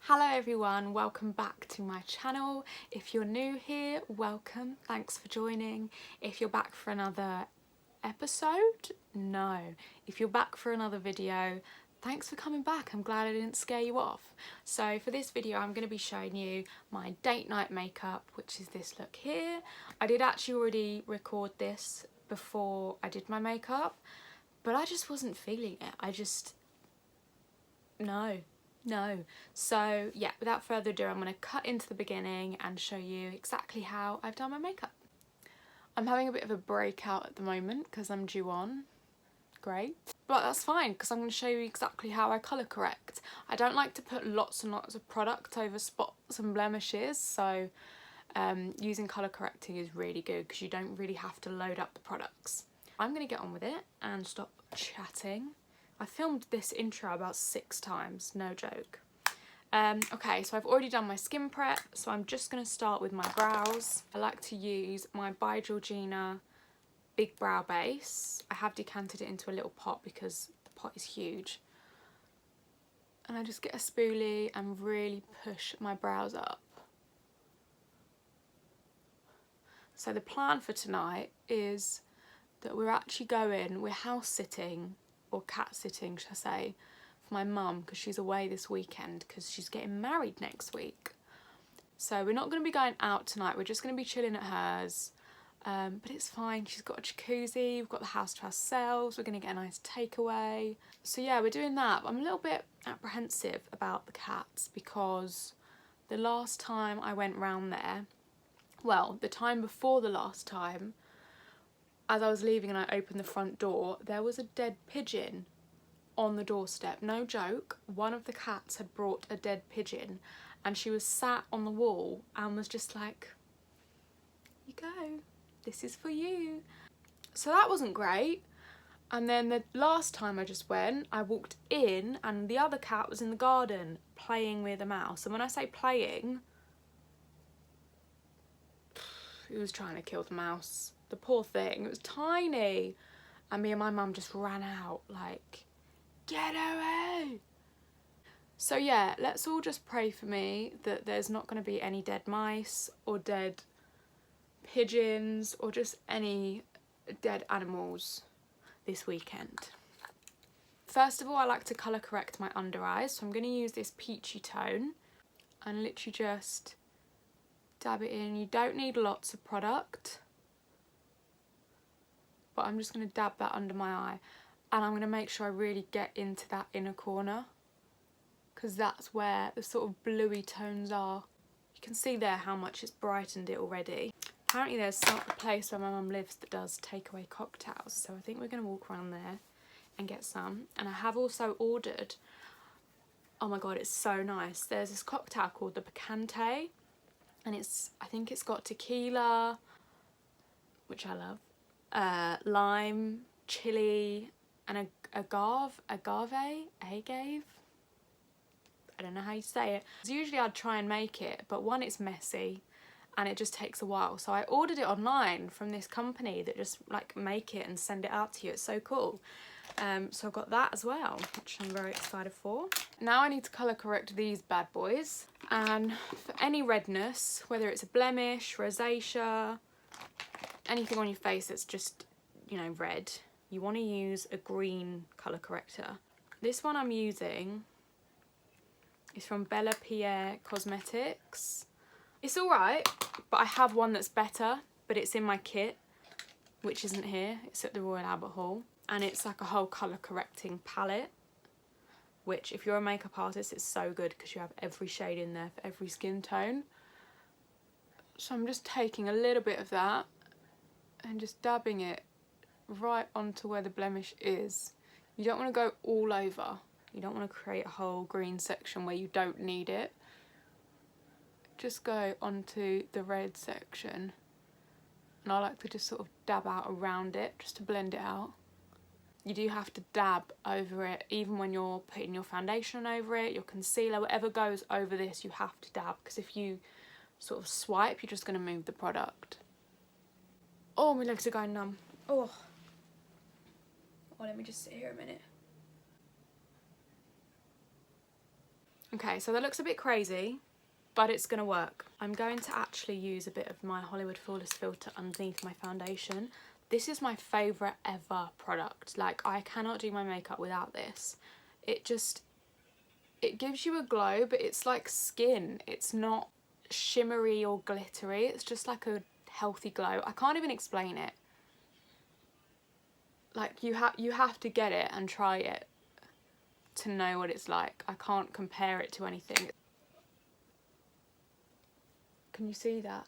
Hello everyone, welcome back to my channel. If you're new here, welcome, thanks for joining. If you're back for another episode, no. If you're back for another video, thanks for coming back. I'm glad I didn't scare you off. So for this video, I'm going to be showing you my date night makeup, which is this look here. I did actually already record this before I did my makeup, but I just wasn't feeling it. No. So yeah, without further ado, I'm going to cut into the beginning and show you exactly how I've done my makeup. I'm having a bit of a breakout at the moment because I'm due on. Great. But that's fine because I'm going to show you exactly how I colour correct. I don't like to put lots and lots of product over spots and blemishes, so using colour correcting is really good because you don't really have to load up the products. I'm going to get on with it and stop chatting. I filmed this intro about 6 times, no joke. Okay, so I've already done my skin prep, so I'm just going to start with my brows. I like to use my By Georgina Big Brow Base. I have decanted it into a little pot because the pot is huge. And I just get a spoolie and really push my brows up. So the plan for tonight is that we're house sitting, or cat sitting should I say, for my mum because she's away this weekend because she's getting married next week. So we're not going to be going out tonight, we're just going to be chilling at hers, but it's fine, she's got a jacuzzi, we've got the house to ourselves, we're going to get a nice takeaway. So yeah, we're doing that. I'm a little bit apprehensive about the cats because the last time I went round there, well, the time before the last time, as I was leaving and I opened the front door, there was a dead pigeon on the doorstep. No joke, one of the cats had brought a dead pigeon and she was sat on the wall and was just like, "You go, this is for you." So that wasn't great. And then the last time I just went, I walked in and the other cat was in the garden playing with a mouse. And when I say playing, he was trying to kill the mouse. The poor thing, it was tiny. And me and my mum just ran out like, "Get away!" So yeah, let's all just pray for me that there's not going to be any dead mice or dead pigeons or just any dead animals this weekend. First of all, I like to colour correct my under eyes, so I'm going to use this peachy tone and literally just dab it in. You don't need lots of product, but I'm just going to dab that under my eye, and I'm going to make sure I really get into that inner corner because that's where the sort of bluey tones are. You can see there how much it's brightened it already. Apparently there's a place where my mum lives that does takeaway cocktails, so I think we're going to walk around there and get some. And I have also ordered, oh my god, it's so nice, there's this cocktail called the Picante, and I think it's got tequila, which I love, lime, chili, and agave, I don't know how you say it. Usually I'd try and make it, but one, it's messy and it just takes a while. So I ordered it online from this company that just like make it and send it out to you. It's so cool. So I've got that as well, which I'm very excited for. Now I need to colour correct these bad boys. And for any redness, whether it's a blemish, rosacea, anything on your face that's just, you know, red, you want to use a green colour corrector. This one I'm using is from Bella Pierre Cosmetics. It's alright, but I have one that's better, but it's in my kit, which isn't here, it's at the Royal Albert Hall. And it's like a whole colour correcting palette, which if you're a makeup artist, it's so good because you have every shade in there for every skin tone. So I'm just taking a little bit of that and just dabbing it right onto where the blemish is. You don't want to go all over. You don't want to create a whole green section where you don't need it. Just go onto the red section. And I like to just sort of dab out around it just to blend it out. You do have to dab over it, even when you're putting your foundation over it, your concealer, whatever goes over this, you have to dab, because if you sort of swipe, you're just going to move the product. Oh, my legs are going numb. Oh, let me just sit here a minute. Okay, so that looks a bit crazy, but it's gonna work. I'm going to actually use a bit of my Hollywood Flawless filter underneath my foundation. This is my favourite ever product. Like, I cannot do my makeup without this. It gives you a glow, but it's like skin. It's not shimmery or glittery. It's just like a healthy glow. I can't even explain it. Like, you have to get it and try it to know what it's like. I can't compare it to anything. Can you see that?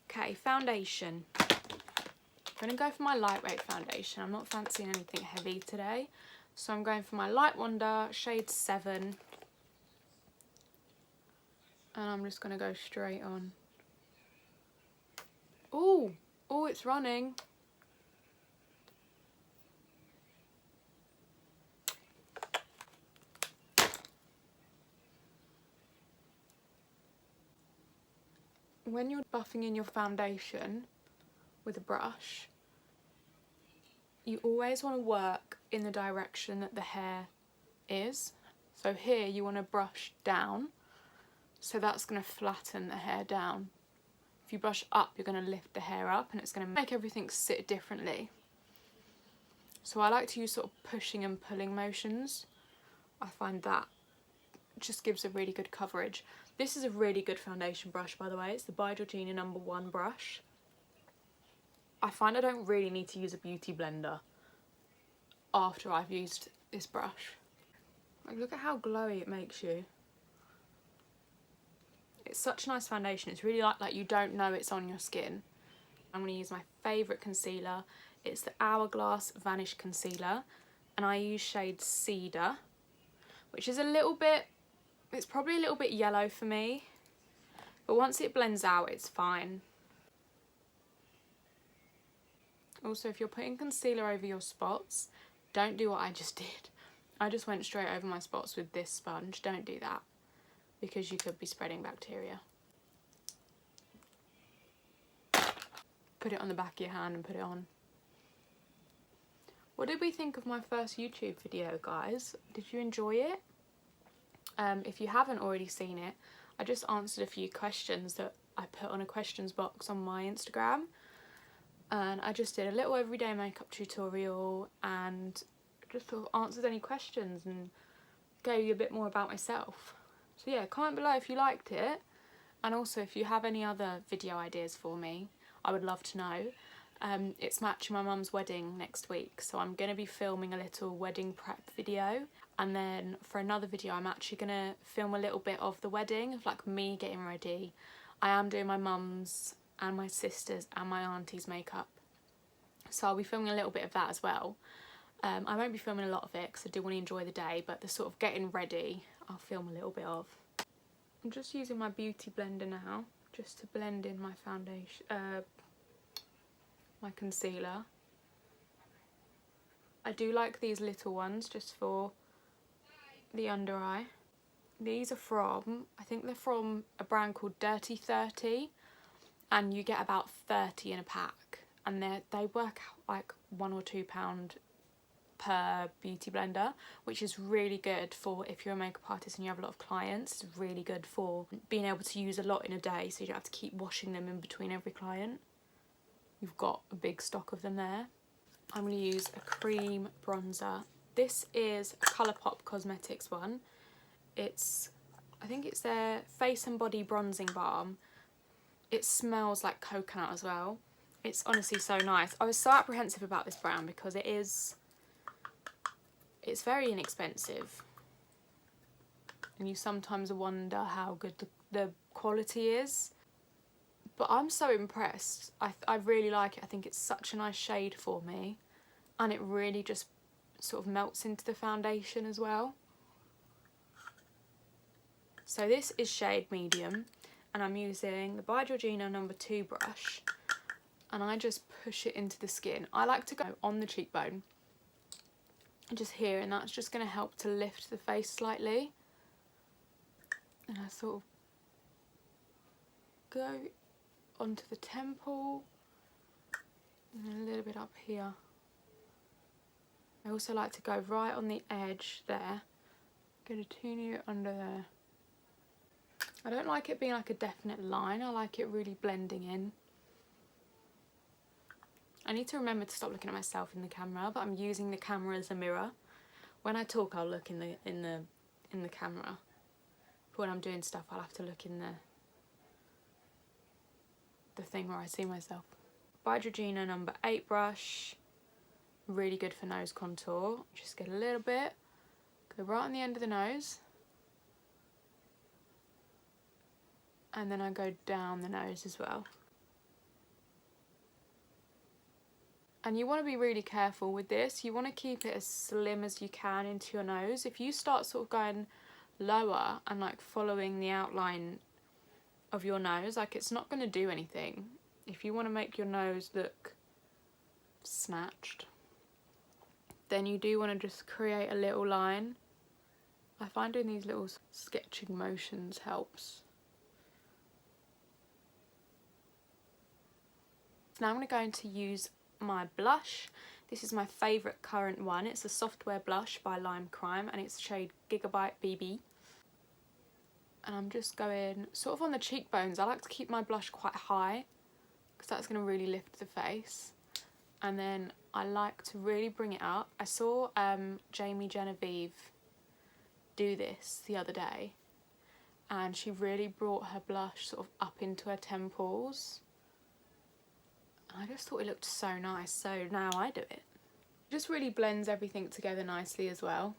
Okay, foundation. I'm going to go for my lightweight foundation. I'm not fancying anything heavy today. So I'm going for my Light Wonder shade 7. And I'm just going to go straight on. Oh, it's running. When you're buffing in your foundation with a brush, you always want to work in the direction that the hair is. So here you want to brush down, so that's going to flatten the hair down. If you brush up, you're going to lift the hair up, and it's going to make everything sit differently. So I like to use sort of pushing and pulling motions. I find that just gives a really good coverage. This is a really good foundation brush, by the way. It's the By Georgina No. 1 brush. I find I don't really need to use a beauty blender after I've used this brush. Like, look at how glowy it makes you. It's such a nice foundation. It's really like you don't know it's on your skin. I'm going to use my favourite concealer. It's the Hourglass Vanish Concealer, and I use shade Cedar, which is a little bit, it's probably a little bit yellow for me, but once it blends out, it's fine. Also, if you're putting concealer over your spots, don't do what I just did. I just went straight over my spots with this sponge. Don't do that, because you could be spreading bacteria. Put it on the back of your hand and put it on. What did we think of my first YouTube video, guys? Did you enjoy it? If you haven't already seen it, I just answered a few questions that I put on a questions box on my Instagram. And I just did a little everyday makeup tutorial and just sort of answered any questions and gave you a bit more about myself. So yeah, comment below if you liked it, and also if you have any other video ideas for me, I would love to know. It's actually my mum's wedding next week, so I'm going to be filming a little wedding prep video, and then for another video I'm actually going to film a little bit of the wedding, of like me getting ready. I am doing my mum's and my sister's and my auntie's makeup, so I'll be filming a little bit of that as well. I won't be filming a lot of it because I do want to enjoy the day, but the sort of getting ready I'll film a little bit of. I'm just using my beauty blender now just to blend in my foundation, my concealer. I do like these little ones just for the under eye. These are from, I think they're from a brand called Dirty 30, and you get about 30 in a pack, and they work out like £1 or £2 per beauty blender, which is really good for if you're a makeup artist and you have a lot of clients. It's really good for being able to use a lot in a day, so you don't have to keep washing them in between every client. You've got a big stock of them there. I'm going to use a cream bronzer. This is a Colourpop Cosmetics one. I think it's their Face and Body Bronzing Balm. It smells like coconut as well. It's honestly so nice. I was so apprehensive about this brand because it's very inexpensive, and you sometimes wonder how good the quality is. But I'm so impressed. I really like it. I think it's such a nice shade for me, and it really just sort of melts into the foundation as well. So this is shade medium, and I'm using the By Georgina No. 2 brush, and I just push it into the skin. I like to go on the cheekbone, just here, and that's just going to help to lift the face slightly. And I sort of go onto the temple, and a little bit up here. I also like to go right on the edge there. Get a teeny bit under there. I don't like it being like a definite line. I like it really blending in. I need to remember to stop looking at myself in the camera, but I'm using the camera as a mirror. When I talk, I'll look in the camera. But when I'm doing stuff, I'll have to look in the thing where I see myself. By Georgina number 8 brush. Really good for nose contour. Just get a little bit. Go right on the end of the nose. And then I go down the nose as well. And you want to be really careful with this. You want to keep it as slim as you can into your nose. If you start sort of going lower and like following the outline of your nose, like it's not going to do anything. If you want to make your nose look snatched, then you do want to just create a little line. I find doing these little sketching motions helps. Now I'm going to use my blush. This is my favourite current one. It's a Softwear blush by Lime Crime and it's shade Gigabyte BB. And I'm just going sort of on the cheekbones. I like to keep my blush quite high because that's going to really lift the face. And then I like to really bring it up. I saw Jamie Genevieve do this the other day and she really brought her blush sort of up into her temples. I just thought it looked so nice, so now I do it. It just really blends everything together nicely as well.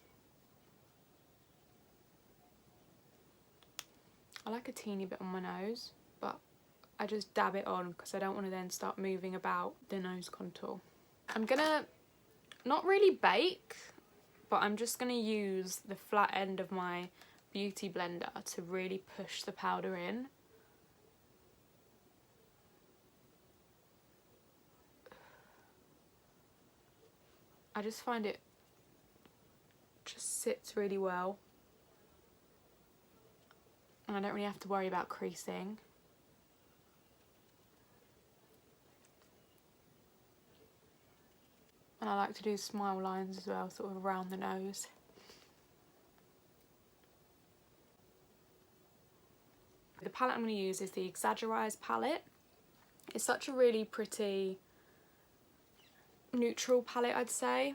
I like a teeny bit on my nose, but I just dab it on because I don't want to then start moving about the nose contour. I'm gonna not really bake, but I'm just gonna use the flat end of my beauty blender to really push the powder in. I just find it just sits really well. And I don't really have to worry about creasing. And I like to do smile lines as well, sort of around the nose. The palette I'm going to use is the Exaggerize palette. It's such a really pretty neutral palette, I'd say.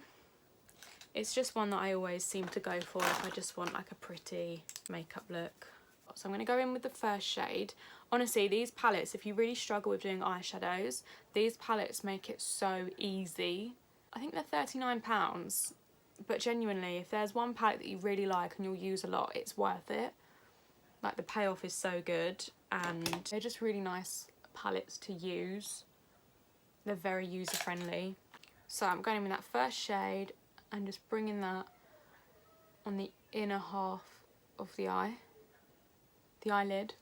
It's just one that I always seem to go for if I just want like a pretty makeup look. So I'm going to go in with the first shade. Honestly, these palettes, if you really struggle with doing eyeshadows, these palettes make it so easy. I think they're £39, but genuinely, if there's one palette that you really like and you'll use a lot, it's worth it. Like the payoff is so good and they're just really nice palettes to use. They're very user friendly. So I'm going in with that first shade and just bringing that on the inner half of the eye, the eyelid.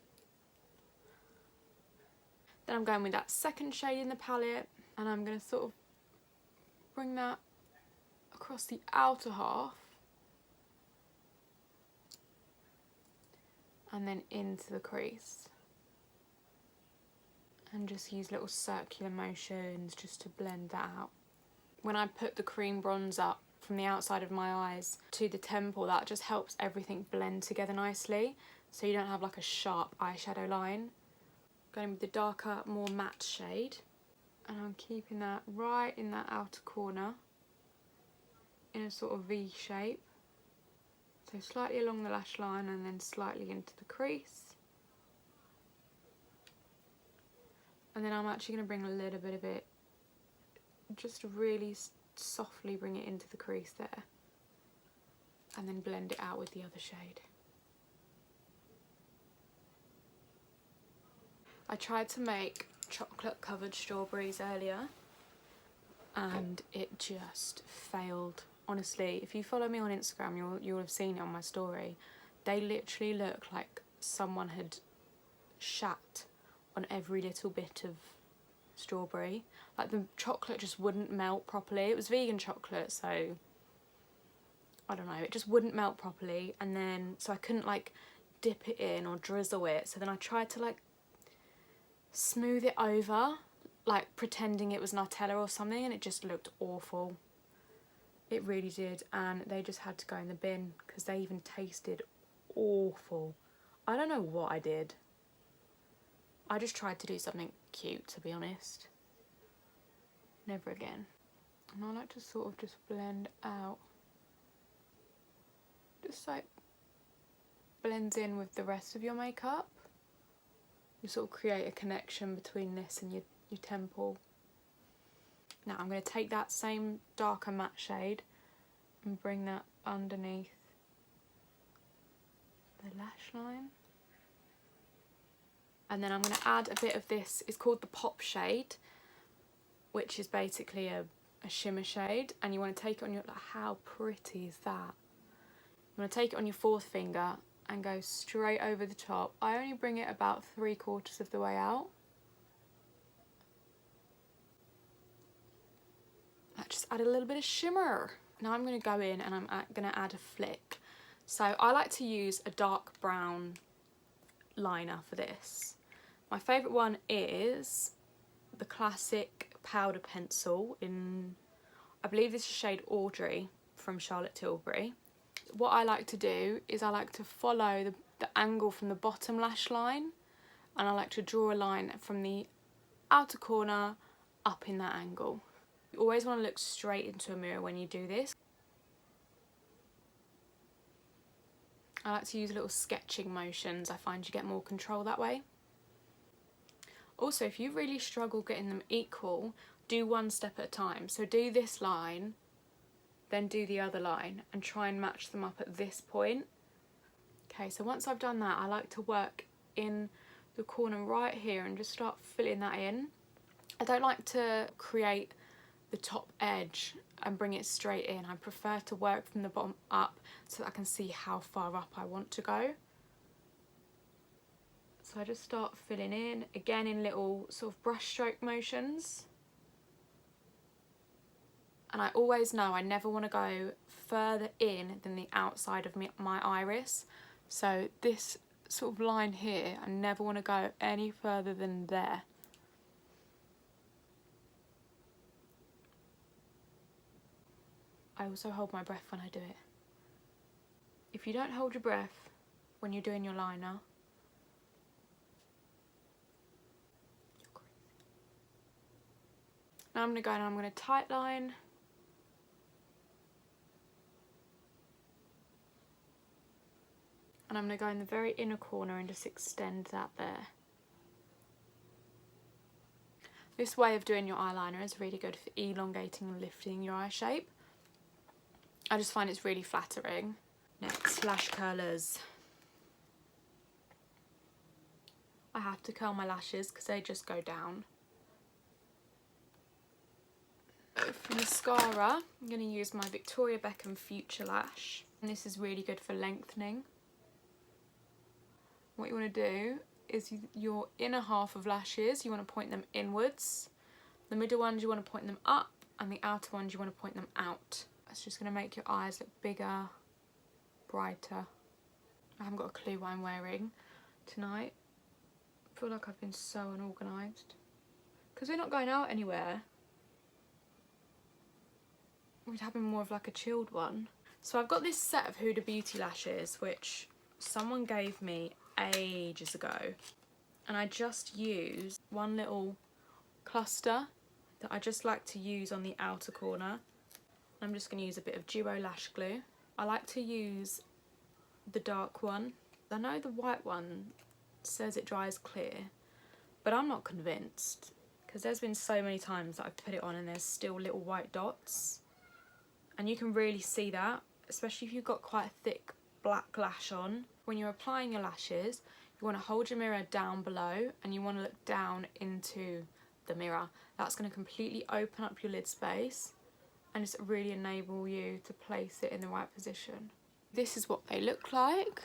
Then I'm going with that second shade in the palette and I'm going to sort of bring that across the outer half and then into the crease. And just use little circular motions just to blend that out. When I put the cream bronzer from the outside of my eyes to the temple, that just helps everything blend together nicely, so you don't have like a sharp eyeshadow line. Going with the darker, more matte shade, and I'm keeping that right in that outer corner in a sort of V shape. So slightly along the lash line and then slightly into the crease. And then I'm actually going to bring a little bit of it, just really softly bring it into the crease there. And then blend it out with the other shade. I tried to make chocolate covered strawberries earlier and it just failed. Honestly, if you follow me on Instagram, you'll have seen it on my story. They literally look like someone had shat on every little bit of strawberry. Like the chocolate just wouldn't melt properly. It was vegan chocolate, so I don't know, it just wouldn't melt properly. And then so I couldn't like dip it in or drizzle it, so then I tried to like smooth it over, like pretending it was Nutella or something, and it just looked awful. It really did, and they just had to go in the bin because they even tasted awful. I don't know what I did. I just tried to do something cute, to be honest. Never again. And I like to sort of just blend out. Just like blends in with the rest of your makeup. You sort of create a connection between this and your temple. Now I'm going to take that same darker matte shade and bring that underneath the lash line. And then I'm going to add a bit of this, it's called the Pop shade, which is basically a shimmer shade, and you want to take it on your, like, how pretty is that? You want to take it on your fourth finger and go straight over the top. I only bring it about 3/4 of the way out. That just add a little bit of shimmer. Now I'm going to go in and I'm going to add a flick. So I like to use a dark brown liner for this. My favourite one is the classic powder pencil in, I believe this is shade Audrey from Charlotte Tilbury. What I like to do is I like to follow the angle from the bottom lash line, and I like to draw a line from the outer corner up in that angle. You always want to look straight into a mirror when you do this. I like to use little sketching motions. I find you get more control that way. Also, if you really struggle getting them equal, do one step at a time. So do this line, then do the other line, and try and match them up at this point. Okay, so once I've done that, I like to work in the corner right here and just start filling that in. I don't like to create the top edge and bring it straight in. I prefer to work from the bottom up so that I can see how far up I want to go. So I just start filling in, again in little sort of brush stroke motions. And I always know I never want to go further in than the outside of my iris. So this sort of line here, I never want to go any further than there. I also hold my breath when I do it. If you don't hold your breath when you're doing your liner, you're crazy. Now I'm going to go and I'm going to tight line. And I'm going to go in the very inner corner and just extend that there. This way of doing your eyeliner is really good for elongating and lifting your eye shape. I just find it's really flattering. Next, lash curlers. I have to curl my lashes because they just go down. For mascara, I'm going to use my Victoria Beckham Future Lash. And this is really good for lengthening. What you want to do is your inner half of lashes, you want to point them inwards. The middle ones you want to point them up, and the outer ones you want to point them out. That's just going to make your eyes look bigger, brighter. I haven't got a clue what I'm wearing tonight. I feel like I've been so unorganised. Because we're not going out anywhere. We're having more of like a chilled one. So I've got this set of Huda Beauty lashes, which someone gave me ages ago. And I just used one little cluster that I just like to use on the outer corner. I'm just going to use a bit of Duo Lash Glue. I like to use the dark one. I know the white one says it dries clear, but I'm not convinced because there's been so many times that I've put it on and there's still little white dots. And you can really see that, especially if you've got quite a thick black lash on. When you're applying your lashes, you want to hold your mirror down below and you want to look down into the mirror. That's going to completely open up your lid space and just really enable you to place it in the right position. This is what they look like.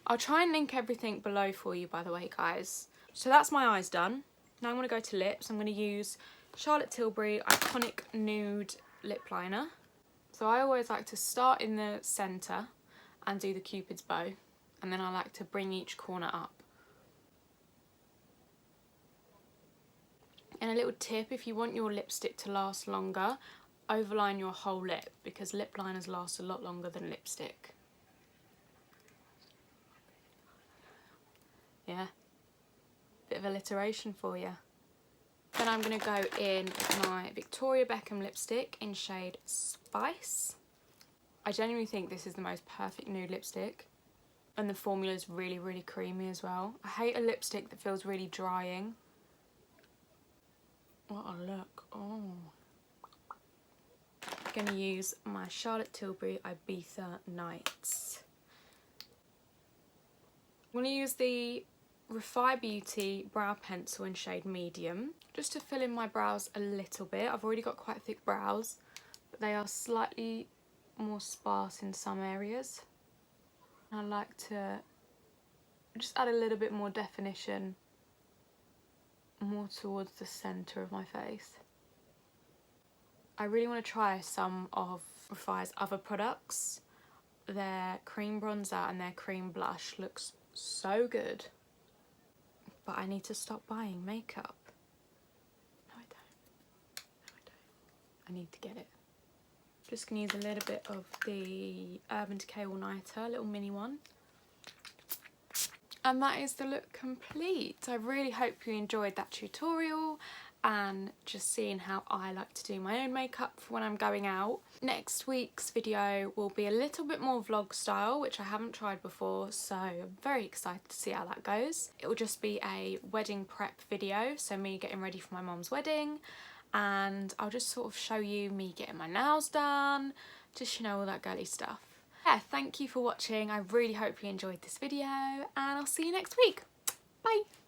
I'll try and link everything below for you, by the way, guys. So that's my eyes done. Now I'm going to go to lips. I'm going to use Charlotte Tilbury Iconic Nude Lip Liner. So I always like to start in the centre and do the Cupid's bow, and then I like to bring each corner up. And a little tip, if you want your lipstick to last longer, overline your whole lip, because lip liners last a lot longer than lipstick. Yeah, bit of alliteration for you. Then I'm going to go in with my Victoria Beckham lipstick in shade Spice. I genuinely think this is the most perfect nude lipstick, and the formula is really, really creamy as well. I hate a lipstick that feels really drying. What a look. Oh. I'm going to use my Charlotte Tilbury Ibiza Nights. I'm going to use the Refi Beauty brow pencil in shade medium, just to fill in my brows a little bit. I've already got quite thick brows, but they are slightly more sparse in some areas. I like to just add a little bit more definition more towards the centre of my face. I really want to try some of Refi's other products. Their cream bronzer and their cream blush looks so good. But I need to stop buying makeup. No, I don't. No, I don't. I need to get it. Just gonna use a little bit of the Urban Decay All Nighter, a little mini one. And that is the look complete. I really hope you enjoyed that tutorial and just seeing how I like to do my own makeup for when I'm going out. Next week's video will be a little bit more vlog style, which I haven't tried before, so I'm very excited to see how that goes. It will just be a wedding prep video, so me getting ready for my mum's wedding, and I'll just sort of show you me getting my nails done, just, you know, all that girly stuff. Yeah, thank you for watching. I really hope you enjoyed this video, and I'll see you next week. Bye!